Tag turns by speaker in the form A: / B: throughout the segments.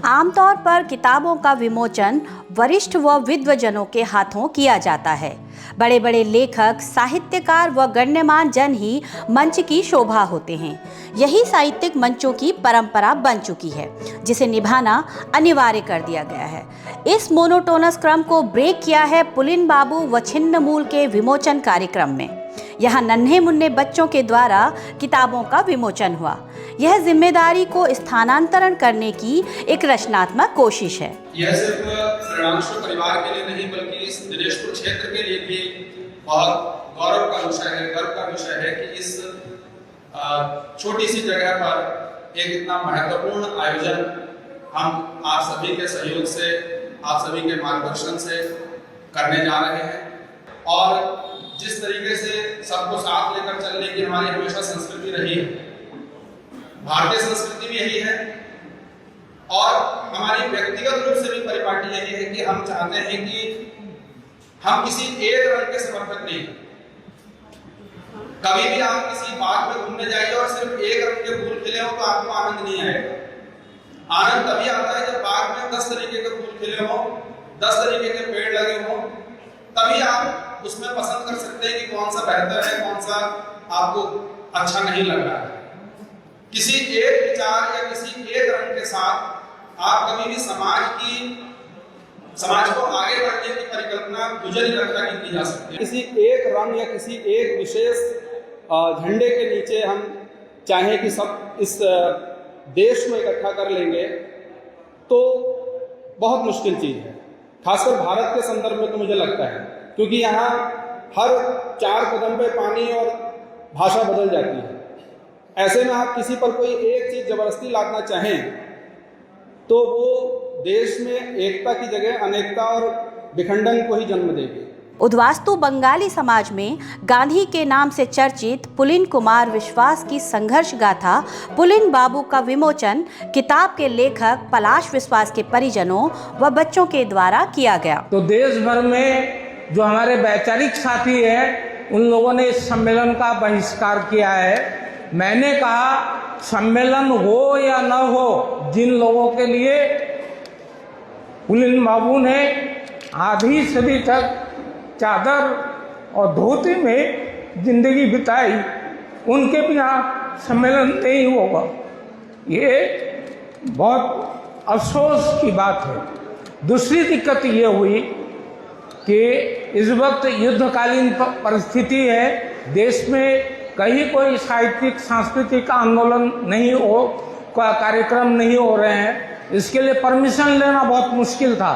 A: आमतौर पर किताबों का विमोचन वरिष्ठ व विद्वजनों के हाथों किया जाता है। बड़े बड़े लेखक, साहित्यकार व गण्यमान जन ही मंच की शोभा होते हैं। यही साहित्यिक मंचों की परंपरा बन चुकी है, जिसे निभाना अनिवार्य कर दिया गया है। इस मोनोटोनस क्रम को ब्रेक किया है पुलिन बाबू व छिन्नमूल के विमोचन कार्यक्रम में। यहाँ नन्हे मुन्ने बच्चों के द्वारा किताबों का विमोचन हुआ। यह जिम्मेदारी को स्थानांतरण करने की एक रचनात्मक कोशिश है।
B: यह सिर्फ परिणामस्व परिवार के लिए नहीं, बल्कि इस दिनेशपुर क्षेत्र के लिए भी बहुत गौरव का विषय है, गर्व का विषय है कि इस छोटी सी जगह पर एक इतना महत्वपूर्ण आयोजन हम आप सभी के सहयोग से, आप सभी के मार्गदर्शन से करने जा रहे हैं। और जिस तरीके से सबको साथ लेकर चलने की हमारी हमेशा संस्कृति रही है, भारतीय संस्कृति भी यही है और हमारी व्यक्तिगत रूप से भी परिपाटी यही है कि हम चाहते हैं कि हम किसी एक रंग के समर्थक नहीं। कभी भी आप किसी बाग में घूमने जाइए और सिर्फ एक रंग के फूल खिले हो तो आपको आनंद नहीं आएगा। आनंद तभी आता है जब बाग में 10 तरीके के फूल खिले हो, 10 तरीके के पेड़ लगे हो, तभी आप उसमें पसंद कर सकते हैं कि कौन सा बेहतर है, कौन सा आपको अच्छा नहीं लग रहा है। किसी एक विचार या किसी एक रंग के साथ आप कभी भी समाज को आगे बढ़ने की परिकल्पना मुझे नहीं लगता कि की जा सकती है।
C: किसी एक रंग या किसी एक विशेष झंडे के नीचे हम चाहें कि सब इस देश को इकट्ठा कर लेंगे तो बहुत मुश्किल चीज़ है, खासकर भारत के संदर्भ में तो मुझे लगता है, क्योंकि यहाँ हर 4 कदम पे पानी और भाषा बदल जाती है। ऐसे में आप किसी पर कोई एक चीज़ जबरदस्ती लादना चाहें तो वो देश में एकता की जगह अनेकता और विखंडन को ही जन्म देगी।
A: उद्वास्तु बंगाली समाज में गांधी के नाम से चर्चित पुलिन कुमार विश्वास की संघर्ष गाथा पुलिन बाबू का विमोचन किताब के लेखक पलाश विश्वास के परिजनों व बच्चों के द्वारा किया गया।
D: तो देश भर में जो हमारे वैचारिक साथी हैं उन लोगों ने इस सम्मेलन का बहिष्कार किया है। मैंने कहा सम्मेलन हो या न हो, जिन लोगों के लिए पुलिन बाबू ने आधी सदी तक चादर और धोती में जिंदगी बिताई, उनके भी यहाँ सम्मेलन नहीं होगा। ये बहुत अफसोस की बात है। दूसरी दिक्कत ये हुई कि इस वक्त युद्धकालीन परिस्थिति है, देश में कहीं कोई साहित्यिक सांस्कृतिक आंदोलन नहीं हो, कार्यक्रम नहीं हो रहे हैं, इसके लिए परमिशन लेना बहुत मुश्किल था।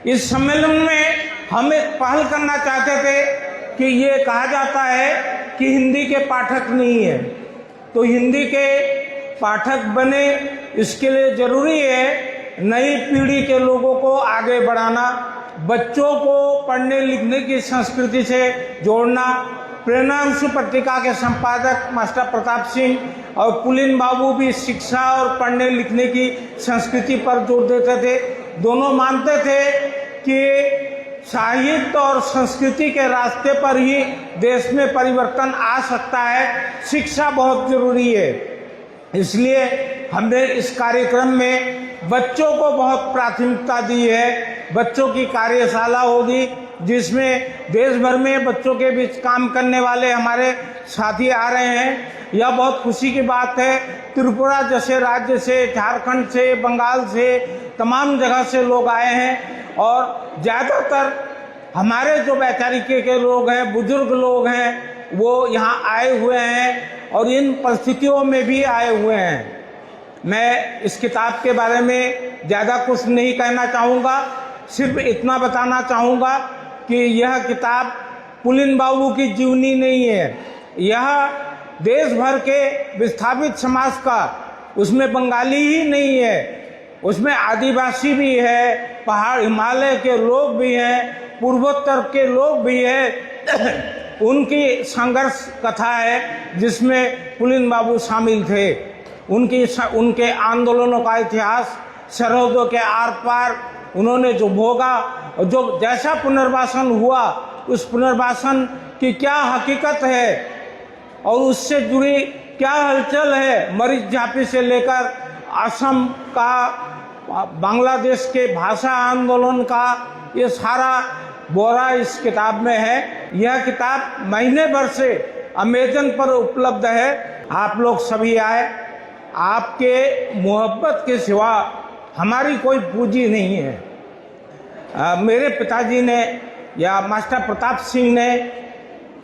D: इस सम्मेलन में हम एक पहल करना चाहते थे कि ये कहा जाता है कि हिंदी के पाठक नहीं है, तो हिंदी के पाठक बने, इसके लिए जरूरी है नई पीढ़ी के लोगों को आगे बढ़ाना, बच्चों को पढ़ने लिखने की संस्कृति से जोड़ना। प्रेरणांशु पत्रिका के संपादक मास्टर प्रताप सिंह और पुलिन बाबू भी शिक्षा और पढ़ने लिखने की संस्कृति पर जोर देते थे। दोनों मानते थे कि साहित्य और संस्कृति के रास्ते पर ही देश में परिवर्तन आ सकता है, शिक्षा बहुत जरूरी है। इसलिए हमने इस कार्यक्रम में बच्चों को बहुत प्राथमिकता दी है। बच्चों की कार्यशाला होगी जिसमें देश भर में बच्चों के बीच काम करने वाले हमारे साथी आ रहे हैं। यह बहुत खुशी की बात है। त्रिपुरा जैसे राज्य से, झारखंड से, बंगाल से, तमाम जगह से लोग आए हैं और ज़्यादातर हमारे जो वैचारिक के लोग हैं, बुजुर्ग लोग हैं, वो यहाँ आए हुए हैं और इन परिस्थितियों में भी आए हुए हैं। मैं इस किताब के बारे में ज़्यादा कुछ नहीं कहना चाहूँगा, सिर्फ इतना बताना चाहूँगा कि यह किताब पुलिन बाबू की जीवनी नहीं है। यह देश भर के विस्थापित समाज का, उसमें बंगाली ही नहीं है, उसमें आदिवासी भी है, पहाड़ हिमालय के लोग भी हैं, पूर्वोत्तर के लोग भी हैं। उनकी संघर्ष कथा है जिसमें पुलिन बाबू शामिल थे। उनके आंदोलनों का इतिहास, सरहदों के आर पार उन्होंने जो भोगा, जो जैसा पुनर्वासन हुआ, उस पुनर्वासन की क्या हकीकत है और उससे जुड़ी क्या हलचल है, मरीज झांपी से लेकर असम का बांग्लादेश के भाषा आंदोलन का ये सारा ब्यौरा इस किताब में है। यह किताब महीने भर से अमेज़न पर उपलब्ध है। आप लोग सभी आए, आपके मोहब्बत के सिवा हमारी कोई पूंजी नहीं है। मेरे पिताजी ने या मास्टर प्रताप सिंह ने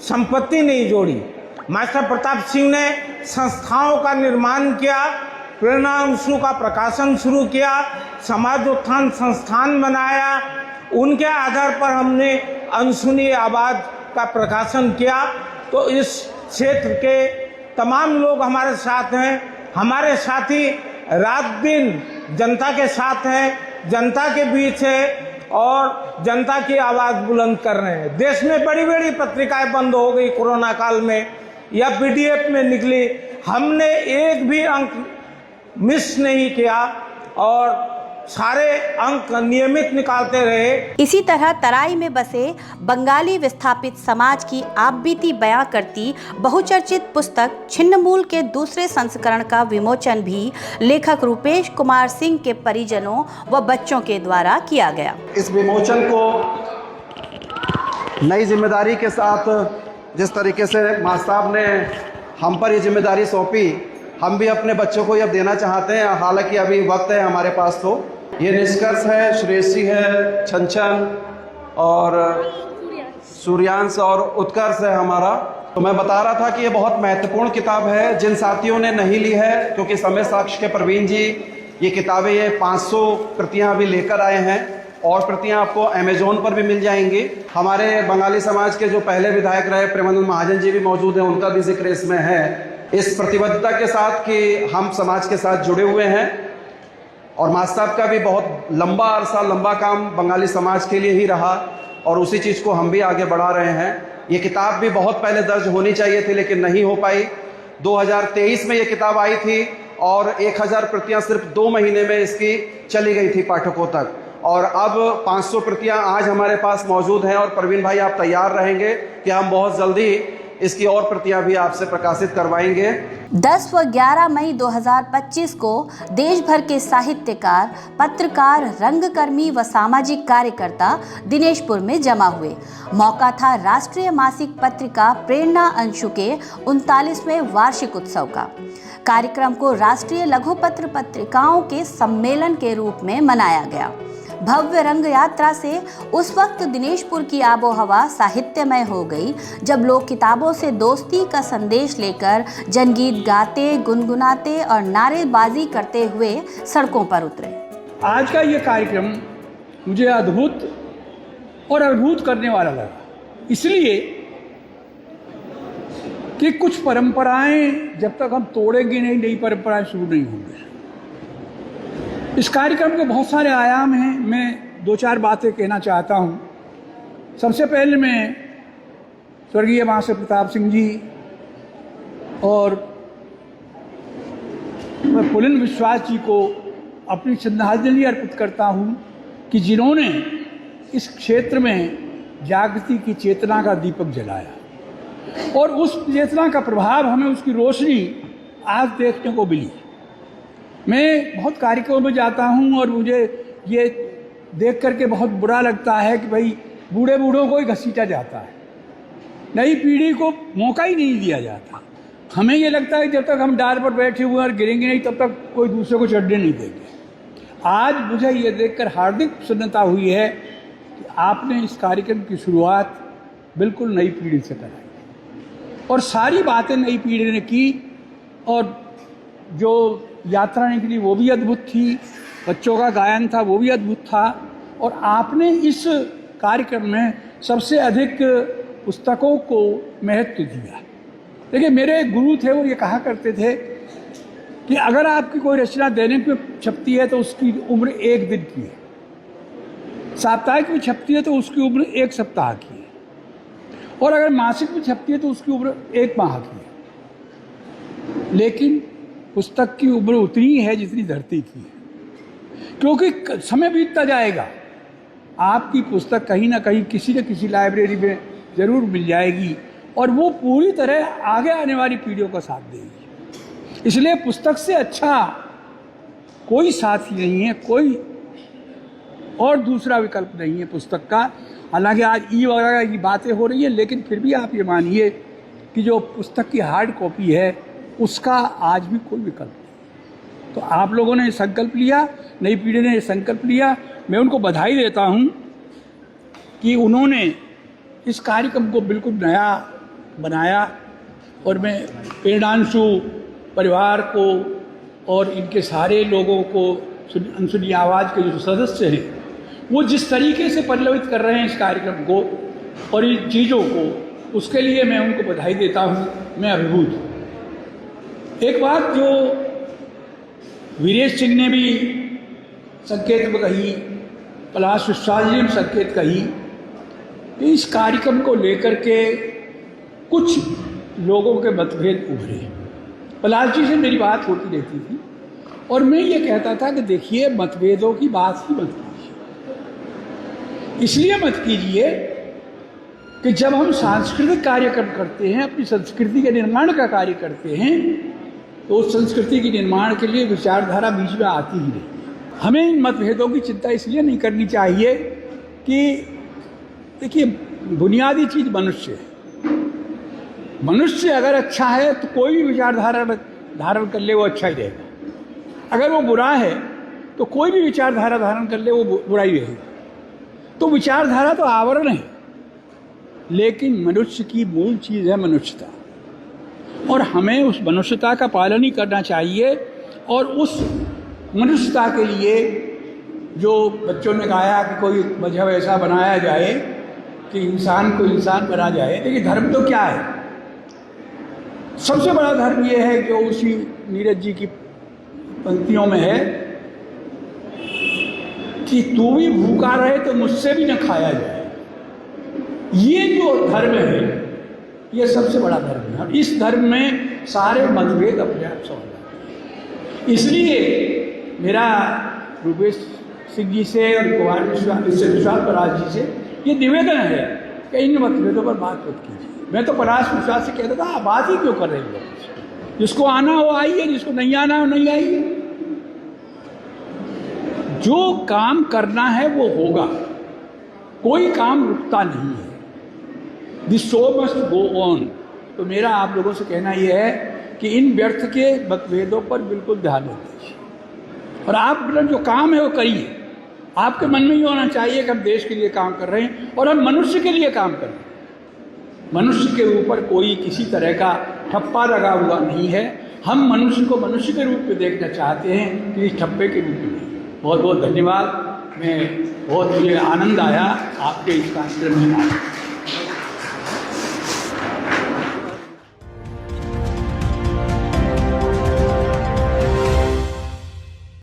D: संपत्ति नहीं जोड़ी, मास्टर प्रताप सिंह ने संस्थाओं का निर्माण किया, प्रेरणा अंशु का प्रकाशन शुरू किया, समाज उत्थान संस्थान बनाया, उनके आधार पर हमने अनसुनी आवाज़ का प्रकाशन किया। तो इस क्षेत्र के तमाम लोग हमारे साथ हैं, हमारे साथी रात दिन जनता के साथ हैं, जनता के बीच है और जनता की आवाज़ बुलंद कर रहे हैं। देश में बड़ी बड़ी पत्रिकाएं बंद हो गई कोरोना काल में या पीडीएफ में निकली, हमने एक भी अंक मिस नहीं किया और सारे अंक नियमित निकालते रहे।
A: इसी तरह तराई में बसे बंगाली विस्थापित समाज की आपबीती बयां करती बहुचर्चित पुस्तक छिन्नमूल के दूसरे संस्करण का विमोचन भी लेखक रूपेश कुमार सिंह के परिजनों व बच्चों के द्वारा किया गया।
E: इस विमोचन को नई जिम्मेदारी के साथ जिस तरीके से मां साहब ने हम पर ये जिम्मेदारी सौंपी, हम भी अपने बच्चों को अब देना चाहते हैं। हालांकि अभी वक्त है हमारे पास, तो ये निष्कर्ष है, श्रेयसी है, छनछन और सूर्यांश और उत्कर्ष है हमारा। तो मैं बता रहा था कि ये बहुत महत्वपूर्ण किताब है। जिन साथियों ने नहीं ली है, क्योंकि समय साक्ष्य के प्रवीण जी ये किताबें ये 500 प्रतियां अभी लेकर आए हैं और प्रतियां आपको अमेजोन पर भी मिल जाएंगी। हमारे बंगाली समाज के जो पहले विधायक रहे प्रेमानंद महाजन जी भी मौजूद हैं, उनका भी जिक्र इसमें है, इस प्रतिबद्धता के साथ कि हम समाज के साथ जुड़े हुए हैं। और मां साहब का भी बहुत लंबा अरसा लंबा काम बंगाली समाज के लिए ही रहा और उसी चीज़ को हम भी आगे बढ़ा रहे हैं। ये किताब भी बहुत पहले दर्ज होनी चाहिए थी लेकिन नहीं हो पाई। 2023 में ये किताब आई थी और 1000 प्रतियां सिर्फ 2 महीने में इसकी चली गई थी पाठकों तक, और अब 500 प्रतियां आज हमारे पास मौजूद हैं। और प्रवीण भाई आप तैयार रहेंगे कि हम बहुत जल्दी इसकी और प्रतियां भी आपसे प्रकाशित करवाएंगे।
A: 10 व 11 मई 2025 को देश भर के साहित्यकार, पत्रकार, रंगकर्मी व सामाजिक कार्यकर्ता दिनेशपुर में जमा हुए। मौका था राष्ट्रीय मासिक पत्रिका प्रेरणा अंशु के 39वें वार्षिक उत्सव का। कार्यक्रम को राष्ट्रीय लघुपत्र पत्रिकाओं के सम्मेलन के रूप में मनाया गया। भव्य रंग यात्रा से उस वक्त दिनेशपुर की आबोहवा साहित्यमय हो गई जब लोग किताबों से दोस्ती का संदेश लेकर जनगीत गाते, गुनगुनाते और नारेबाजी करते हुए सड़कों पर उतरे।
F: आज का ये कार्यक्रम मुझे अद्भुत और अद्भुत करने वाला लगा, इसलिए कि कुछ परंपराएं जब तक हम तोड़ेंगे नहीं, नई परंपराएं शुरू नहीं होंगी। इस कार्यक्रम के बहुत सारे आयाम हैं, मैं 2-4 बातें कहना चाहता हूँ। सबसे पहले मैं स्वर्गीय मास्टर प्रताप सिंह जी और मैं पुलिन विश्वास जी को अपनी श्रद्धांजलि अर्पित करता हूँ कि जिन्होंने इस क्षेत्र में जागृति की चेतना का दीपक जलाया और उस चेतना का प्रभाव हमें, उसकी रोशनी आज देखने को मिली। मैं बहुत कार्यक्रमों में जाता हूँ और मुझे ये देख करके बहुत बुरा लगता है कि भाई बूढ़ों को ही घसीटा जाता है, नई पीढ़ी को मौका ही नहीं दिया जाता। हमें ये लगता है कि जब तक हम डाल पर बैठे हुए और गिरेंगे नहीं तब तक कोई दूसरे को चढ़ने नहीं देंगे। आज मुझे ये देखकर हार्दिक प्रसन्नता हुई है कि आपने इस कार्यक्रम की शुरुआत बिल्कुल नई पीढ़ी से कराई और सारी बातें नई पीढ़ी ने की और जो यात्रा निकली वो भी अद्भुत थी, बच्चों का गायन था वो भी अद्भुत था और आपने इस कार्यक्रम में सबसे अधिक पुस्तकों को महत्व दिया। देखिए, मेरे एक गुरु थे, वो ये कहा करते थे कि अगर आपकी कोई रचना दैनिक में छपती है तो उसकी उम्र 1 दिन की है, साप्ताहिक में छपती है तो उसकी उम्र 1 सप्ताह की है और अगर मासिक में छपती है तो उसकी उम्र 1 माह की है। लेकिन पुस्तक की उम्र उतनी है जितनी धरती की है, क्योंकि समय बीतता जाएगा, आपकी पुस्तक कहीं ना कहीं किसी न किसी लाइब्रेरी में ज़रूर मिल जाएगी और वो पूरी तरह आगे आने वाली पीढ़ियों का साथ देगी। इसलिए पुस्तक से अच्छा कोई साथी नहीं है, कोई और दूसरा विकल्प नहीं है पुस्तक का। हालांकि आज ई वगैरह की बातें हो रही है, लेकिन फिर भी आप ये मानिए कि जो पुस्तक की हार्ड कॉपी है उसका आज भी कोई विकल्प नहीं। तो आप लोगों ने संकल्प लिया, नई पीढ़ी ने संकल्प लिया, मैं उनको बधाई देता हूँ कि उन्होंने इस कार्यक्रम को बिल्कुल नया बनाया। और मैं प्रेरणांशु परिवार को और इनके सारे लोगों को, अनसुनी आवाज़ के जो सदस्य हैं, वो जिस तरीके से परिलवित कर रहे हैं इस कार्यक्रम को और इन चीज़ों को, उसके लिए मैं उनको बधाई देता हूँ। मैं अभिभूत हूँ। एक बात जो वीरेश सिंह ने भी संकेत में कही, पलाश विश्वास जी ने संकेत कही कि इस कार्यक्रम को लेकर के कुछ लोगों के मतभेद उभरे। पलाश जी से मेरी बात होती रहती थी और मैं ये कहता था कि देखिए, मतभेदों की बात ही मत कीजिए। इसलिए मत कीजिए कि जब हम सांस्कृतिक कार्यक्रम करते हैं, अपनी संस्कृति के निर्माण का कार्य करते हैं, तो उस संस्कृति के निर्माण के लिए विचारधारा बीच में आती ही नहीं। हमें इन मतभेदों की चिंता इसलिए नहीं करनी चाहिए कि देखिए, बुनियादी चीज़ मनुष्य है। मनुष्य अगर अच्छा है तो कोई भी विचारधारा धारण कर ले वो अच्छा ही रहेगा। अगर वो बुरा है तो कोई भी विचारधारा धारण कर ले वो बुरा ही रहेगा। तो विचारधारा तो आवरण है, लेकिन मनुष्य की मूल चीज़ है मनुष्यता, और हमें उस मनुष्यता का पालन ही करना चाहिए। और उस मनुष्यता के लिए जो बच्चों ने गाया कि कोई मजहब ऐसा बनाया जाए कि इंसान को इंसान बना जाए। देखिए, धर्म तो क्या है? सबसे बड़ा धर्म ये है जो उसी नीरज जी की पंक्तियों में है कि तू भी भूखा रहे तो मुझसे भी न खाया जाए। ये जो धर्म है, ये सबसे बड़ा धर्म है। और इस धर्म में सारे मतभेद अपने आप सॉल्व होते हैं। इसलिए मेरा रूपेश सिंह जी से और कुमार विश्वास परास जी से ये निवेदन है कि इन मतभेदों पर बात मत कीजिए। मैं तो परास विश्वास से कहता था, बात ही क्यों कर रहे हैं? जिसको आना हो आइए, जिसको नहीं आना हो नहीं आइए। जो काम करना है वो होगा, कोई काम रुकता नहीं है। This show must go on. तो मेरा आप लोगों से कहना यह है कि इन व्यर्थ के मतभेदों पर बिल्कुल ध्यान न दीजिए, और आप जो काम है वो करिए। आपके मन में ये होना चाहिए कि हम देश के लिए काम कर रहे हैं और हम मनुष्य के लिए काम कर रहे हैं। मनुष्य के ऊपर कोई किसी तरह का ठप्पा लगा हुआ नहीं है। हम मनुष्य को मनुष्य के रूप में देखना चाहते हैं कि इस ठप्पे के रूप में नहीं। बहुत बहुत धन्यवाद। मुझे आनंद आया आपके इस कार्यक्रम में आया।